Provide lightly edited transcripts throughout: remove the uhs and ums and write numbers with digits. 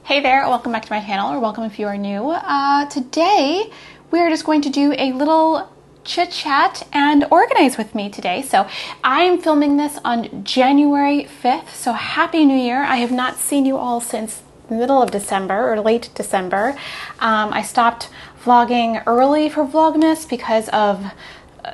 Hey there, welcome back to my channel, or welcome if you are new. Today, we are just going to do a little chit chat and organize with me today. So I am filming this on January 5th, so Happy New Year. I have not seen you all since the middle of December or late December. I stopped vlogging early for Vlogmas because of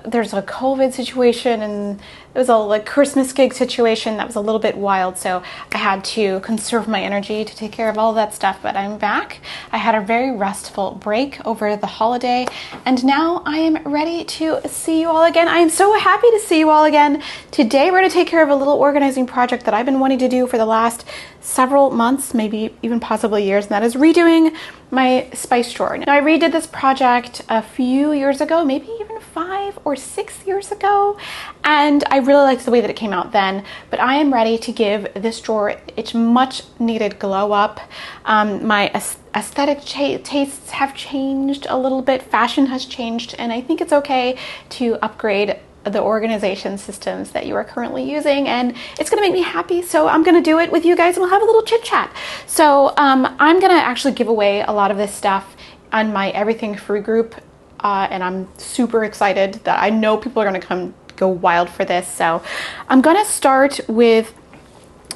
there's a COVID situation and it was a Christmas gig situation that was a little bit wild, so I had to conserve my energy to take care of all of that stuff, but I'm back. I had a very restful break over the holiday and now I am ready to see you all again. I am so happy to see you all again. Today we're going to take care of a little organizing project that I've been wanting to do for the last several months, maybe even possibly years, and that is redoing my spice drawer. Now I redid this project a few years ago, maybe even 5 or 6 years ago, and I really liked the way that it came out then, but I am ready to give this drawer its much needed glow up. My aesthetic tastes have changed a little bit, fashion has changed, and I think it's okay to upgrade the organization systems that you are currently using, and it's gonna make me happy, so I'm gonna do it with you guys and we'll have a little chit chat. So I'm gonna actually give away a lot of this stuff on my Everything Free group, and I'm super excited that I know people are gonna go wild for this. So I'm gonna start with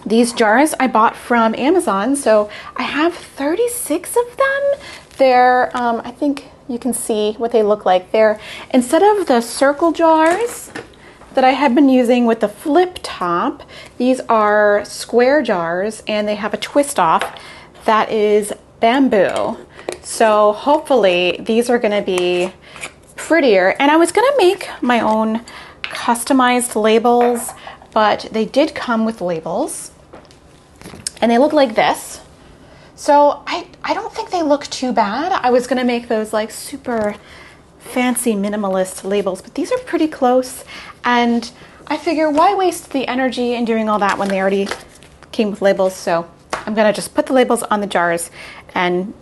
these jars I bought from Amazon. So I have 36 of them. They're, I think you can see what they look like. They're, instead of the circle jars that I had been using with the flip top, these are square jars and they have a twist off that is bamboo. So hopefully these are gonna be prettier. And I was gonna make my own customized labels, but they did come with labels and they look like this. So I don't think they look too bad. I was gonna make those like super fancy minimalist labels, but these are pretty close. And I figure why waste the energy in doing all that when they already came with labels? So I'm gonna just put the labels on the jars and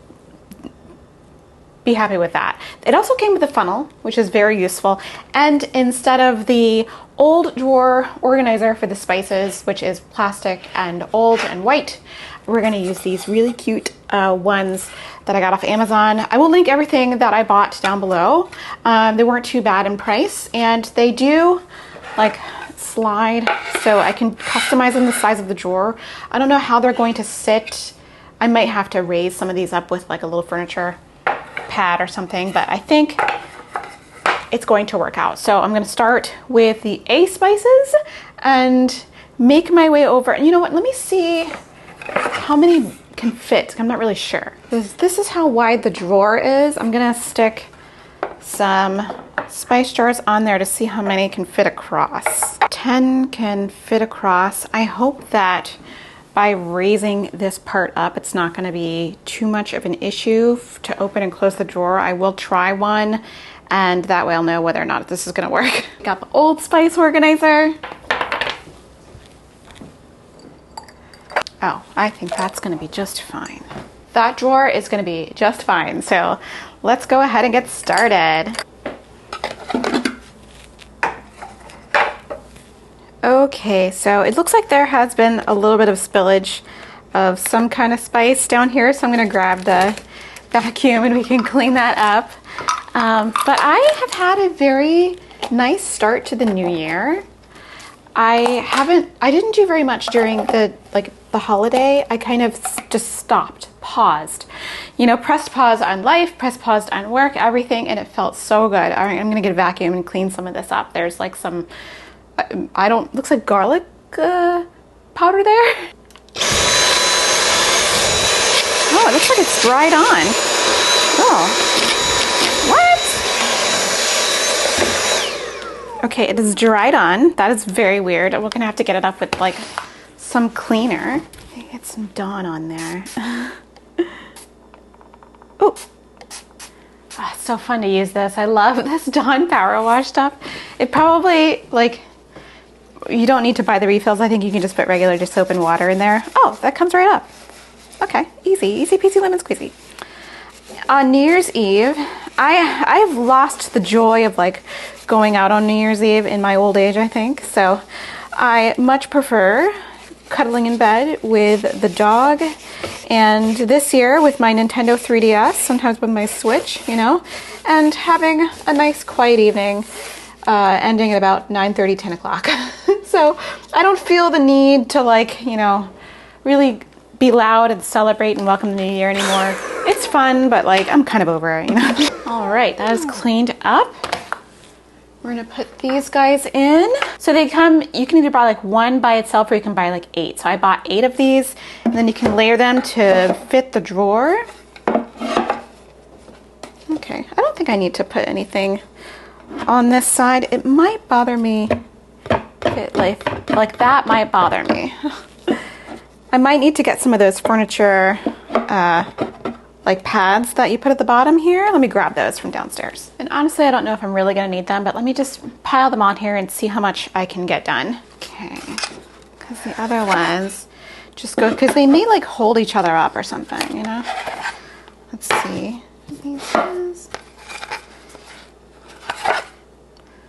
be happy with that. It also came with a funnel, which is very useful. And instead of the old drawer organizer for the spices, which is plastic and old and white, we're gonna use these really cute ones that I got off Amazon. I will link everything that I bought down below. They weren't too bad in price, and they do like slide, so I can customize them the size of the drawer. I don't know how they're going to sit. I might have to raise some of these up with like a little furniture pad or something, but I think it's going to work out. So I'm going to start with the A spices and make my way over. And you know what? Let me see how many can fit. I'm not really sure. This is how wide the drawer is. I'm going to stick some spice jars on there to see how many can fit across. 10 can fit across. I hope that by raising this part up, it's not going to be too much of an issue to open and close the drawer. I will try one, and that way I'll know whether or not this is going to work. Got the Old Spice organizer. Oh, I think that's going to be just fine. That drawer is going to be just fine. So let's go ahead and get started. Okay, so it looks like there has been a little bit of spillage of some kind of spice down here, so I'm going to grab the vacuum and we can clean that up. But I have had a very nice start to the new year. I didn't do very much during the holiday. I kind of just stopped, paused, pressed pause on life, pressed pause on work, everything, and it felt so good. All right, I'm going to get a vacuum and clean some of this up. There's like some, looks like garlic powder there. Oh, it looks like it's dried on. Oh, what? Okay, it is dried on. That is very weird. We're gonna have to get it up with like some cleaner. Get some Dawn on there. Oh. Oh, it's so fun to use this. I love this Dawn Power Wash stuff. It probably, you don't need to buy the refills. I think you can just put regular just soap and water in there. Oh, that comes right up. Okay, easy peasy lemon squeezy. On New Year's Eve, I've lost the joy of going out on New Year's Eve in my old age, I think. So I much prefer cuddling in bed with the dog, and this year with my Nintendo 3DS, sometimes with my Switch, you know, and having a nice quiet evening, ending at about 9:30, 10 o'clock. So I don't feel the need to, like, you know, really be loud and celebrate and welcome the new year anymore. It's fun, but like I'm kind of over it, you know. All right, that is cleaned up. We're gonna put these guys in. So they come, you can either buy like one by itself or you can buy like 8. So I bought 8 of these, and then you can layer them to fit the drawer. Okay, I don't think I need to put anything on this side. It might bother me, like that might bother me. I might need to get some of those furniture like pads that you put at the bottom here. Let me grab those from downstairs. And honestly, I don't know if I'm really gonna need them, but let me just pile them on here and see how much I can get done. Okay, because the other ones just go, because they may like hold each other up or something, you know? Let's see. These ones,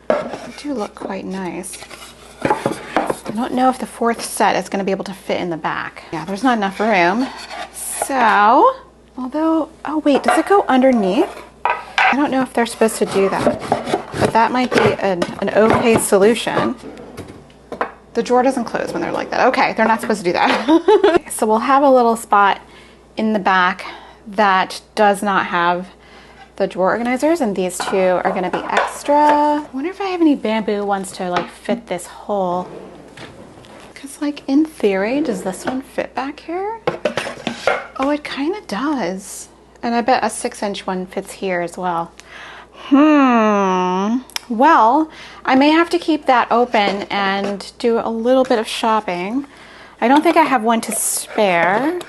they do look quite nice. I don't know if the 4th set is gonna be able to fit in the back. Yeah, there's not enough room. So, although, oh wait, does it go underneath? I don't know if they're supposed to do that, but that might be an okay solution. The drawer doesn't close when they're like that. Okay, they're not supposed to do that. So we'll have a little spot in the back that does not have the drawer organizers, and these 2 are gonna be extra. I wonder if I have any bamboo ones to like fit this hole. Because like in theory, does this one fit back here? Oh, it kind of does. And I bet a 6-inch one fits here as well. Well, I may have to keep that open and do a little bit of shopping. I don't think I have one to spare.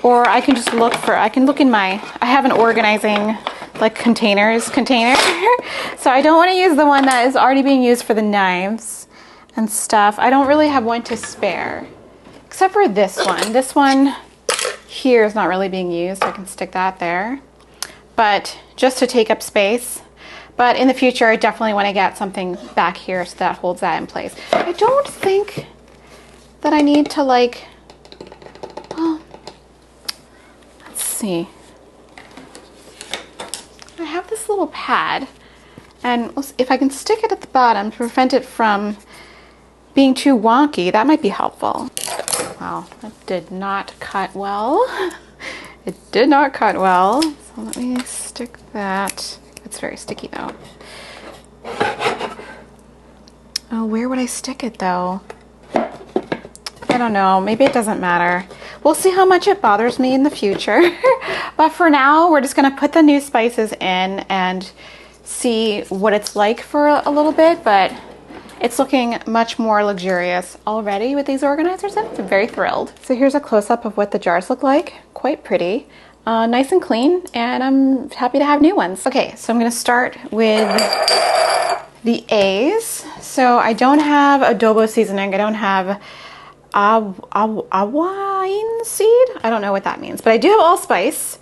Or I can just look for, I can look in my, I have an organizing like container. So I don't want to use the one that is already being used for the knives and stuff. I don't really have one to spare. Except for this one. This one here is not really being used. I can stick that there. But just to take up space. But in the future, I definitely want to get something back here so that holds that in place. I don't think that I need to like, well, let's see. I have this little pad, and if I can stick it at the bottom to prevent it from being too wonky, that might be helpful. Wow, that did not cut well. It did not cut well. So let me stick that. It's very sticky though. Oh, where would I stick it though? I don't know, maybe it doesn't matter. We'll see how much it bothers me in the future. But for now, we're just gonna put the new spices in and see what it's like for a little bit, but it's looking much more luxurious already with these organizers in. I'm very thrilled. So here's a close-up of what the jars look like. Quite pretty, nice and clean, and I'm happy to have new ones. Okay, so I'm gonna start with the A's. So I don't have adobo seasoning. I don't have Hawaiian seed. I don't know what that means, but I do have allspice.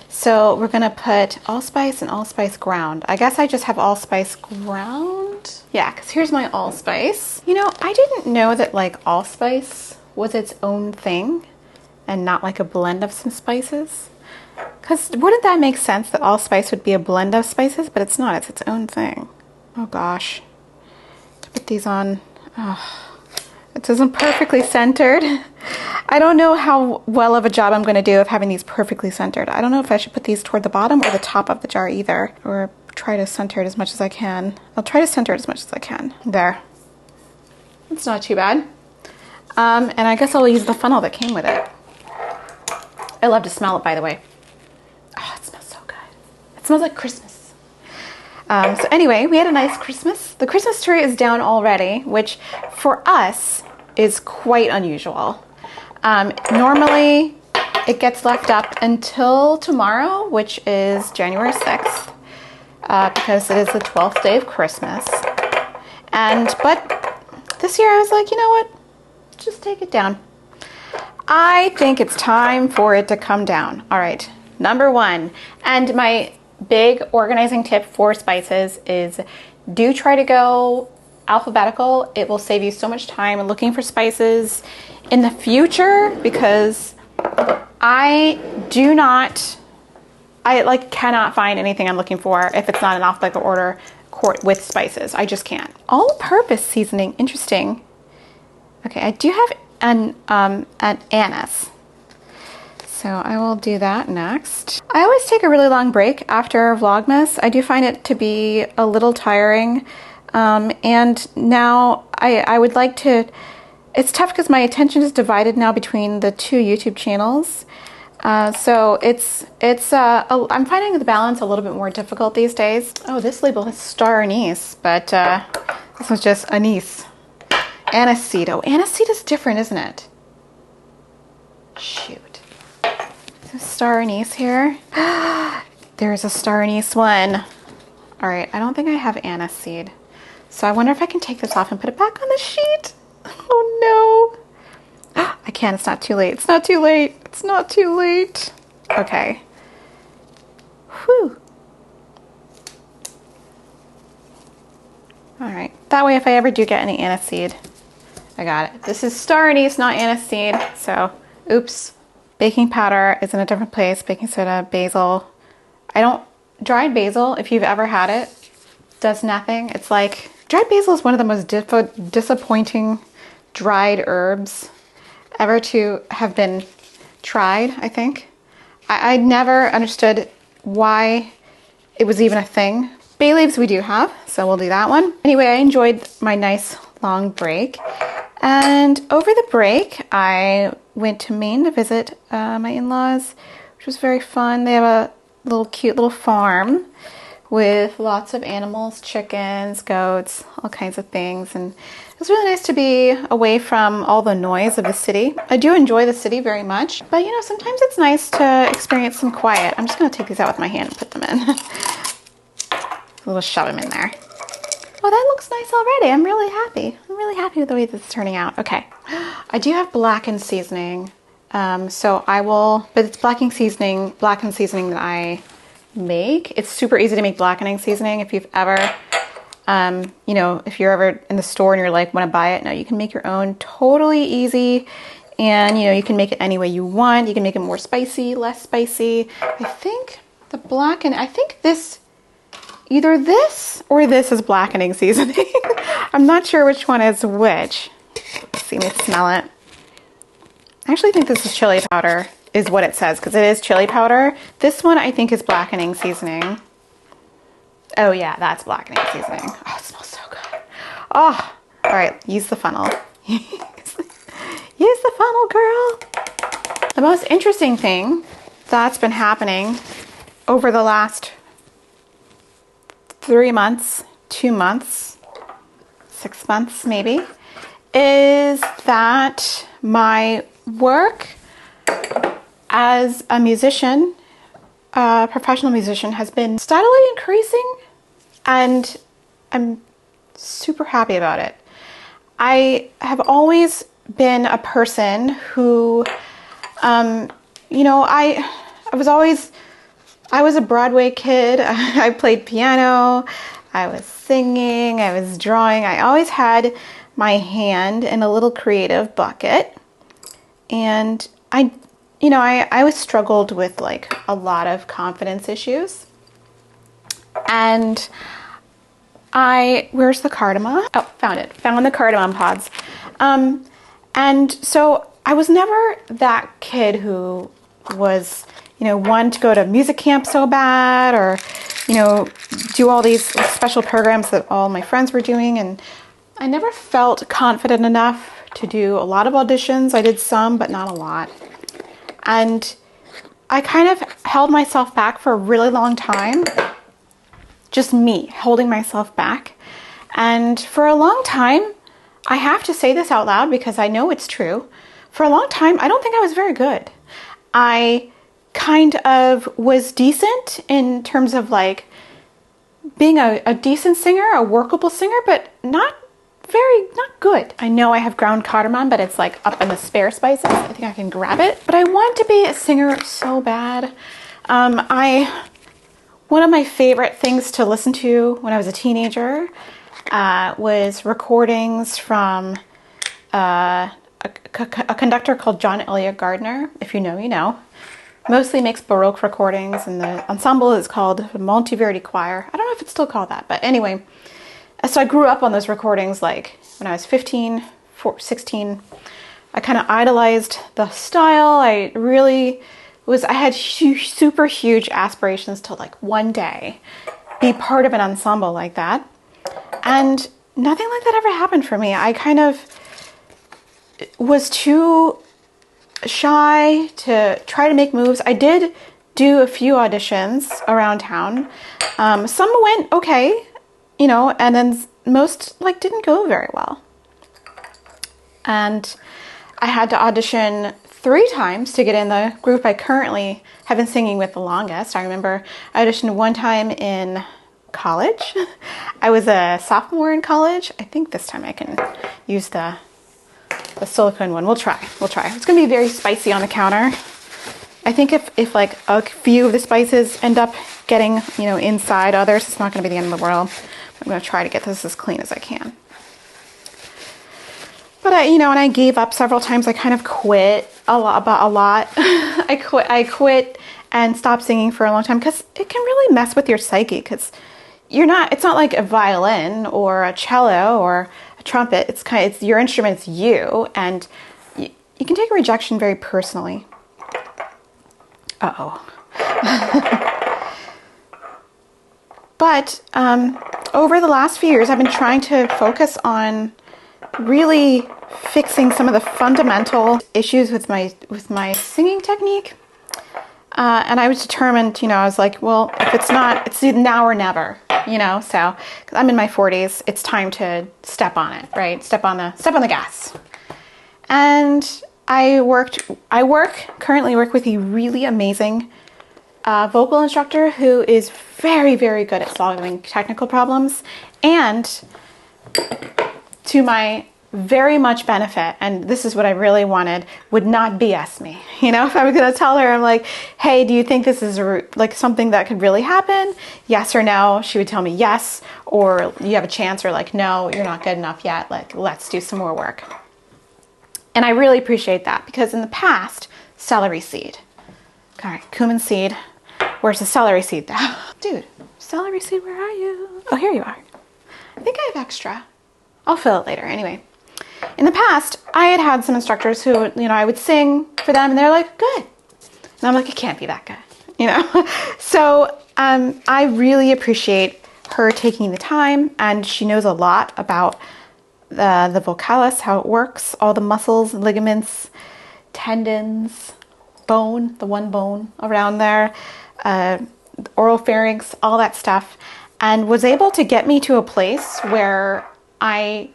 So we're gonna put allspice and allspice ground. I guess I just have allspice ground. Yeah, because here's my allspice. You know, I didn't know that like allspice was its own thing and not like a blend of some spices. Because wouldn't that make sense that allspice would be a blend of spices, but it's not, it's its own thing. Oh gosh, to put these on, oh, it isn't perfectly centered. I don't know how well of a job I'm gonna do of having these perfectly centered. I don't know if I should put these toward the bottom or the top of the jar either, or try to center it as much as I can. I'll try to center it as much as I can. There. It's not too bad. And I guess I'll use the funnel that came with it. I love to smell it, by the way. Oh, it smells so good. It smells like Christmas. So anyway, we had a nice Christmas. The Christmas tree is down already, which for us is quite unusual. Normally, it gets left up until tomorrow, which is January 6th, because it is the 12th day of Christmas. But this year I was like, you know what? Just take it down. I think it's time for it to come down. All right, number 1. And my big organizing tip for spices is do try to go alphabetical, it will save you so much time looking for spices in the future, because I like cannot find anything I'm looking for if it's not in alphabetical order with spices. I just can't. All-purpose seasoning, interesting. Okay, I do have an anise. So I will do that next. I always take a really long break after Vlogmas. I do find it to be a little tiring. And now I would like to, it's tough because my attention is divided now between the 2 YouTube channels. So I'm finding the balance a little bit more difficult these days. Oh, this label has star anise, but this one's just anise. Aniseed. Oh, aniseed is different, isn't it? Shoot. Star anise here. There's a star anise one. All right, I don't think I have aniseed. So I wonder if I can take this off and put it back on the sheet. Oh no. I can't, it's not too late. It's not too late. It's not too late. Okay. Whew. All right, that way if I ever do get any aniseed, I got it. This is star anise, not aniseed, so oops. Baking powder is in a different place. Baking soda, basil. Dried basil, if you've ever had it, does nothing. It's like, dried basil is one of the most disappointing dried herbs ever to have been tried, I think. I never understood why it was even a thing. Bay leaves we do have, so we'll do that one. Anyway, I enjoyed my nice long break. And over the break, I went to Maine to visit my in-laws, which was very fun. They have a cute little farm with lots of animals, chickens, goats, all kinds of things. And it was really nice to be away from all the noise of the city. I do enjoy the city very much, but you know, sometimes it's nice to experience some quiet. I'm just gonna take these out with my hand and put them in. We'll shove them in there. Oh, that looks nice already. I'm really happy. I'm really happy with the way this is turning out. Okay, I do have blackened seasoning. So I will, but it's blackened seasoning that I make. It's super easy to make blackening seasoning. If you've ever, you know, if you're ever in the store and you're like, want to buy it, no, you can make your own, totally easy. And you know, you can make it any way you want. You can make it more spicy, less spicy. I think either this or this is blackening seasoning. I'm not sure which one is which. Let's see, let me smell it. I actually think this is chili powder, is what it says, because it is chili powder. This one I think is blackening seasoning. Oh yeah, that's blackening seasoning. Oh, it smells so good. Oh, all right, use the funnel. Use the funnel, girl. The most interesting thing that's been happening over the last 3 months, 2 months, 6 months maybe, is that my work as a musician, a professional musician, has been steadily increasing, and I'm super happy about it. I have always been a person who, you know, I was a Broadway kid. I played piano, I was singing, I was drawing. I always had my hand in a little creative bucket. And I always struggled with like a lot of confidence issues. And where's the cardamom? Oh, found it. Found the cardamom pods. And so I was never that kid who was, you know, wanted to go to music camp so bad, or, you know, do all these special programs that all my friends were doing. And I never felt confident enough to do a lot of auditions. I did some, but not a lot. And I kind of held myself back for a really long time. Just me holding myself back. And for a long time, I have to say this out loud because I know it's true. For a long time, I don't think I was very good. I kind of was decent in terms of like being a decent singer, a workable singer, but not good. I know I have ground cardamom, but it's like up in the spare spices. I think I can grab it. But I want to be a singer so bad. One of my favorite things to listen to when I was a teenager was recordings from a conductor called John Elliott Gardner. If you know, you know. Mostly makes Baroque recordings, and the ensemble is called Monteverdi Choir. I don't know if it's still called that, but anyway. So I grew up on those recordings like when I was 15, 16. I kind of idolized the style. I had super huge aspirations to like one day be part of an ensemble like that. And nothing like that ever happened for me. I kind of was too shy to try to make moves. I did do a few auditions around town. Some went okay, you know, and then most like didn't go very well. And I had to audition 3 times to get in the group I currently have been singing with the longest. I remember I auditioned 1 time in college. I was a sophomore in college. I think this time I can use the silicone one. We'll try. It's going to be very spicy on the counter. I think if like a few of the spices end up getting, you know, inside others, it's not going to be the end of the world. I'm going to try to get this as clean as I can. But and I gave up several times. I kind of quit a lot. I quit and stopped singing for a long time because it can really mess with your psyche, because it's not like a violin or a cello or a trumpet. It's your instrument, it's you, and you can take a rejection very personally. But over the last few years, I've been trying to focus on really fixing some of the fundamental issues with my singing technique. And I was determined, I was like, well, if it's now or never, so 'cause I'm in my 40s, it's time to step on it, right? Step on the gas. And I currently work with a really amazing vocal instructor who is very, very good at solving technical problems, and to my very much benefit, and this is what I really wanted, would not BS me. If I was going to tell her, I'm like, hey, do you think this is like something that could really happen? Yes or no? She would tell me yes, or you have a chance, or like, no, you're not good enough yet. Like, let's do some more work. And I really appreciate that, because in the past, celery seed. All right, cumin seed. Where's the celery seed though? Dude, celery seed, where are you? Oh, here you are. I think I have extra. I'll fill it later. Anyway, in the past, I had some instructors who, I would sing for them and they're like, good. And I'm like, it can't be that good, So I really appreciate her taking the time, and she knows a lot about the vocalis, how it works, all the muscles, ligaments, tendons, bone, the one bone around there, oral pharynx, all that stuff, and was able to get me to a place where it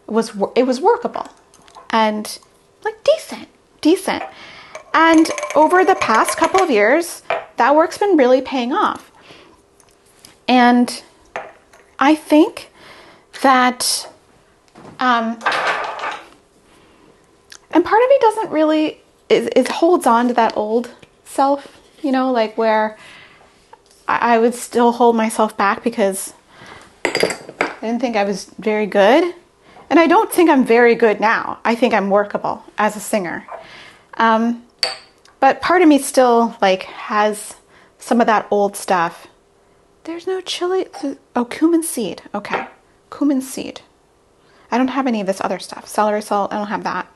was workable and like decent. And over the past couple of years, that work's been really paying off. And I think that, and part of me doesn't really, it holds on to that old self, like where I would still hold myself back because I didn't think I was very good. And I don't think I'm very good now. I think I'm workable as a singer. But part of me still like has some of that old stuff. There's no chili. Oh, cumin seed. Okay. Cumin seed. I don't have any of this other stuff. Celery salt, I don't have that.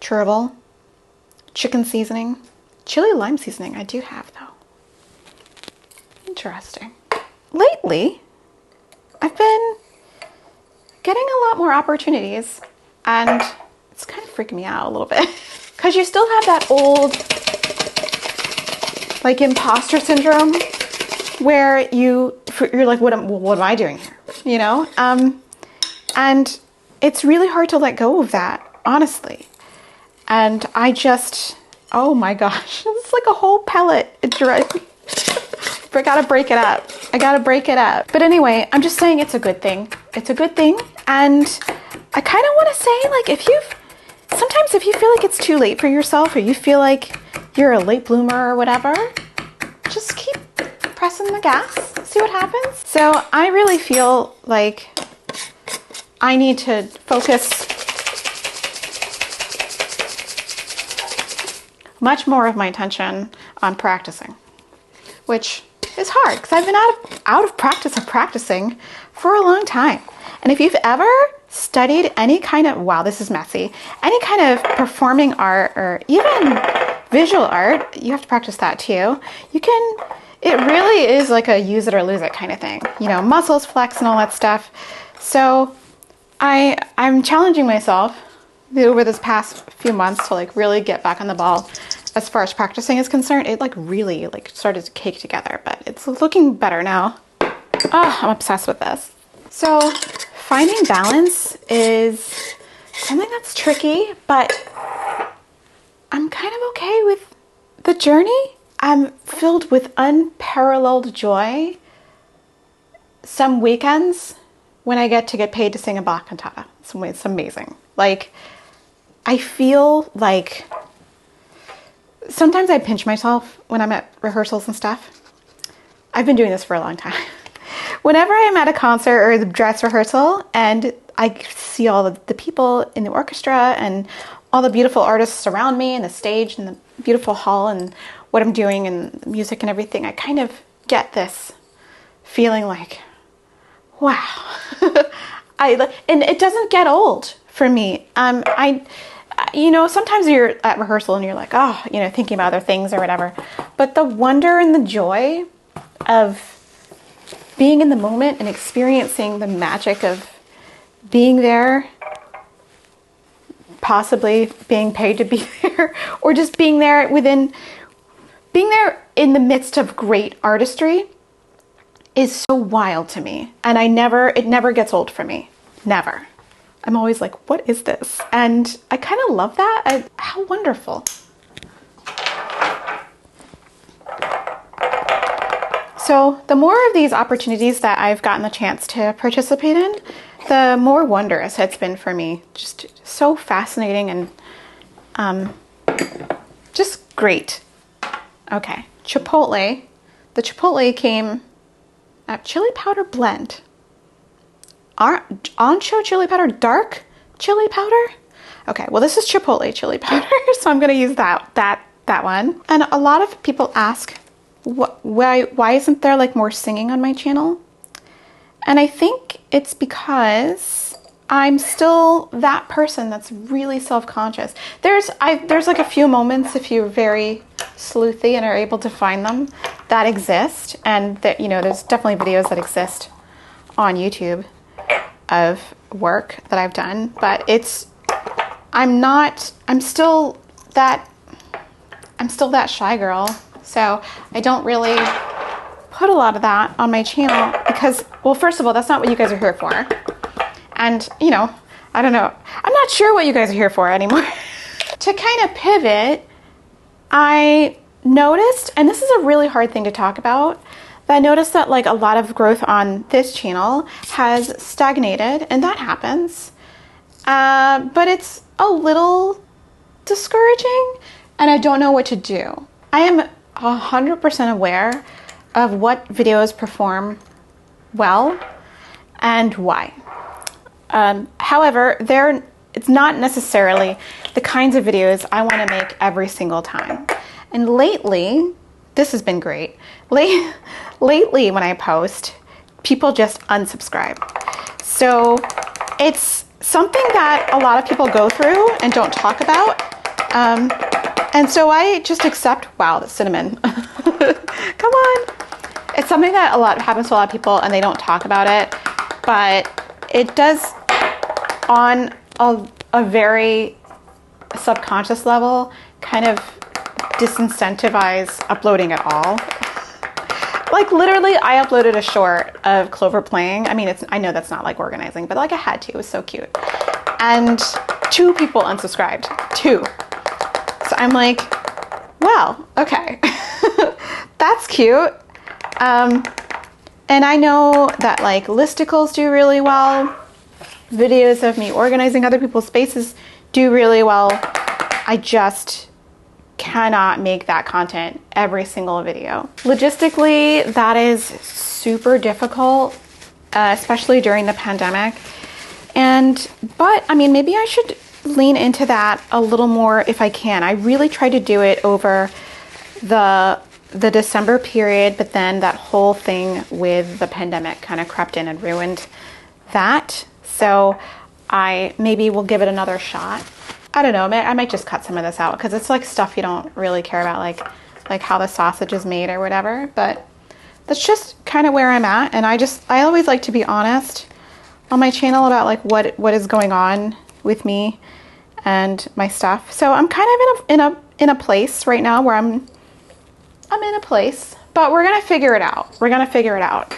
Chervil. Chicken seasoning. Chili lime seasoning, I do have though. Interesting. Lately, I've been getting a lot more opportunities, and it's kind of freaking me out a little bit because you still have that old like imposter syndrome where you're like, what am I doing here? And it's really hard to let go of that, honestly. And I just, oh my gosh, it's like a whole pellet. It drives me. I gotta break it up. But anyway, I'm just saying it's a good thing. It's a good thing. And I kind of want to say, like, sometimes if you feel like it's too late for yourself, or you feel like you're a late bloomer or whatever, just keep pressing the gas, see what happens. So I really feel like I need to focus much more of my attention on practicing, which is hard because I've been out of practice of practicing for a long time. And if you've ever studied any kind of, wow, this is messy, any kind of performing art or even visual art, you have to practice that too. It really is like a use it or lose it kind of thing. You know, muscles flex and all that stuff. So I'm challenging myself over this past few months to like really get back on the ball as far as practicing is concerned. It like really like started to cake together, but it's looking better now. Oh, I'm obsessed with this. So finding balance is something that's tricky, but I'm kind of okay with the journey. I'm filled with unparalleled joy some weekends when I get paid to sing a Bach cantata. It's amazing. Like, I feel like sometimes I pinch myself when I'm at rehearsals and stuff. I've been doing this for a long time. Whenever I'm at a concert or the dress rehearsal and I see all the people in the orchestra and all the beautiful artists around me and the stage and the beautiful hall and what I'm doing and the music and everything, I kind of get this feeling like, wow. And it doesn't get old for me. You know, sometimes you're at rehearsal and you're like, oh, you know, thinking about other things or whatever. But the wonder and the joy of being in the moment and experiencing the magic of being there, possibly being paid to be there, or just being there in the midst of great artistry is so wild to me. And it never gets old for me. Never. I'm always like, what is this? And I kind of love that. How wonderful. So the more of these opportunities that I've gotten the chance to participate in, the more wondrous it's been for me. Just so fascinating and just great. Okay, Chipotle. The Chipotle came at chili powder blend. Ancho chili powder, dark chili powder. Okay, well this is Chipotle chili powder, so I'm gonna use that one. And a lot of people ask, why isn't there like more singing on my channel? And I think it's because I'm still that person that's really self-conscious. There's like a few moments, if you're very sleuthy and are able to find them, that exist, and that, you know, there's definitely videos that exist on YouTube of work that I've done, but I'm still that shy girl. So I don't really put a lot of that on my channel because, well, first of all, that's not what you guys are here for. And, you know, I don't know. I'm not sure what you guys are here for anymore. To kind of pivot, I noticed, and this is a really hard thing to talk about, but I noticed that like a lot of growth on this channel has stagnated, and that happens. But it's a little discouraging, and I don't know what to do. I am 100% aware of what videos perform well and why. However, it's not necessarily the kinds of videos I want to make every single time. And lately, this has been great. Lately, when I post, people just unsubscribe. So it's something that a lot of people go through and don't talk about. And so I just accept, wow, the cinnamon. Come on. It's something that happens to a lot of people and they don't talk about it, but it does on a very subconscious level kind of disincentivize uploading at all. Like literally I uploaded a short of Clover playing. I mean, I know that's not like organizing, but like I had to, it was so cute. And 2 people unsubscribed, 2. So I'm like, well, okay, that's cute. And I know that like listicles do really well. Videos of me organizing other people's spaces do really well. I just cannot make that content every single video. Logistically, that is super difficult, especially during the pandemic. but I mean, maybe I should lean into that a little more if I can. I really tried to do it over the December period, but then that whole thing with the pandemic kind of crept in and ruined that. So I maybe will give it another shot. I don't know, I might just cut some of this out because it's like stuff you don't really care about, like how the sausage is made or whatever, but that's just kind of where I'm at. And I always like to be honest on my channel about like what is going on with me and my stuff. So I'm kind of in a place right now where I'm in a place, but we're gonna figure it out. We're gonna figure it out.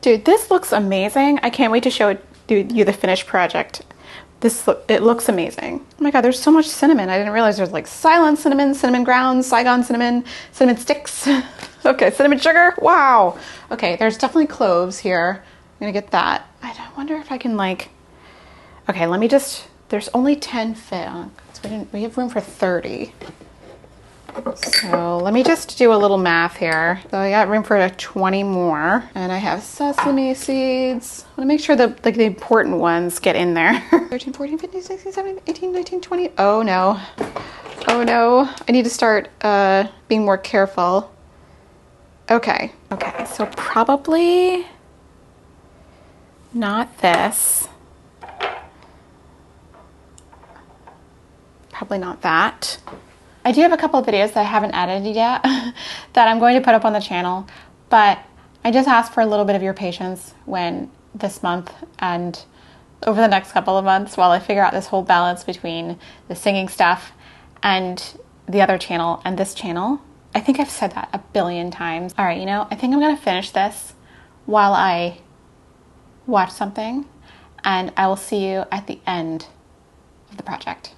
Dude, this looks amazing. I can't wait to show you the finished project. It looks amazing. Oh my God, there's so much cinnamon. I didn't realize there's like Ceylon cinnamon, cinnamon grounds, Saigon cinnamon, cinnamon sticks. Okay, cinnamon sugar, wow. Okay, there's definitely cloves here. I'm gonna get that. I wonder if I can like, okay, let me just, there's only 10 fit. So we have room for 30. So let me just do a little math here. So I got room for 20 more, and I have sesame seeds. I want to make sure the the important ones get in there. 13, 14, 15, 16, 17, 18, 19, 20. Oh no. Oh no. I need to start being more careful. Okay. Okay. So probably not this. Probably not that. I do have a couple of videos that I haven't edited yet that I'm going to put up on the channel, but I just ask for a little bit of your patience when this month and over the next couple of months while I figure out this whole balance between the singing stuff and the other channel and this channel. I think I've said that a billion times. All right, you know, I think I'm gonna finish this while I watch something, and I will see you at the end of the project.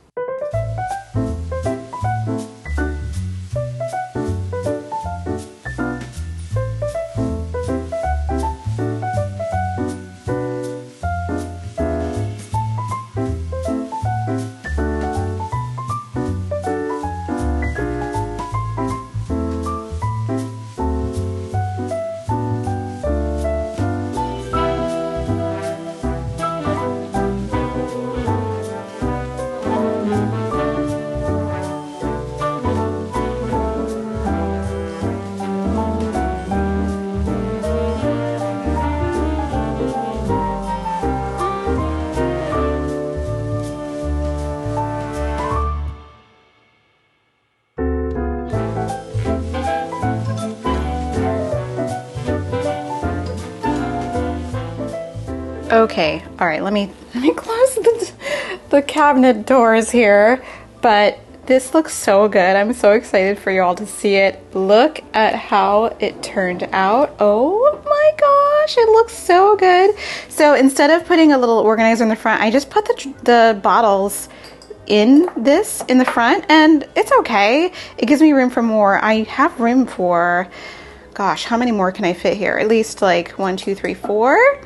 Okay, all right, let me close the cabinet doors here, but this looks so good. I'm so excited for you all to see it. Look at how it turned out. Oh my gosh, it looks so good. So instead of putting a little organizer in the front, I just put the bottles in the front, and it's okay. It gives me room for more. I have room for, gosh, how many more can I fit here? At least like 1, 2, 3, 4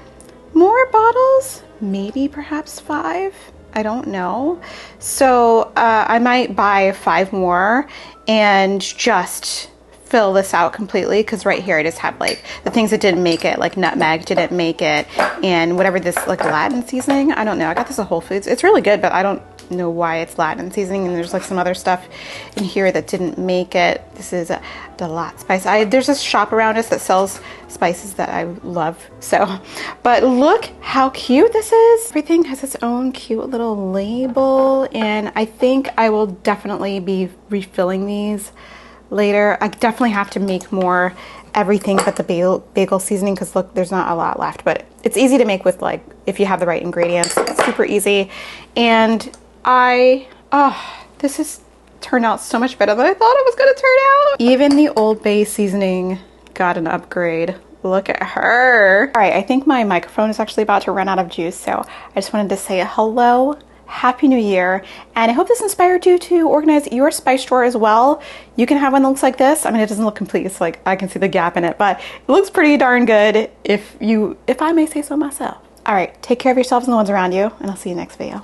more bottles, maybe perhaps 5. I don't know. So I might buy 5 more and just fill this out completely, because right here I just have like the things that didn't make it, like nutmeg didn't make it, and whatever this like Latin seasoning, I don't know. I got this at Whole Foods. It's really good, but I don't know why it's Latin seasoning, and there's like some other stuff in here that didn't make it. This is a lot spice. There's a shop around us that sells spices that I love. So, but look how cute this is. Everything has its own cute little label, and I think I will definitely be refilling these later. I definitely have to make more everything but the bagel seasoning, because look, there's not a lot left, but it's easy to make with, like, if you have the right ingredients. It's super easy. And this has turned out so much better than I thought it was gonna turn out. Even the Old Bay seasoning got an upgrade. Look at her. All right, I think my microphone is actually about to run out of juice, so I just wanted to say hello, Happy New Year, and I hope this inspired you to organize your spice drawer as well. You can have one that looks like this. I mean, it doesn't look complete. It's like, I can see the gap in it, but it looks pretty darn good if I may say so myself. All right, take care of yourselves and the ones around you, and I'll see you next video.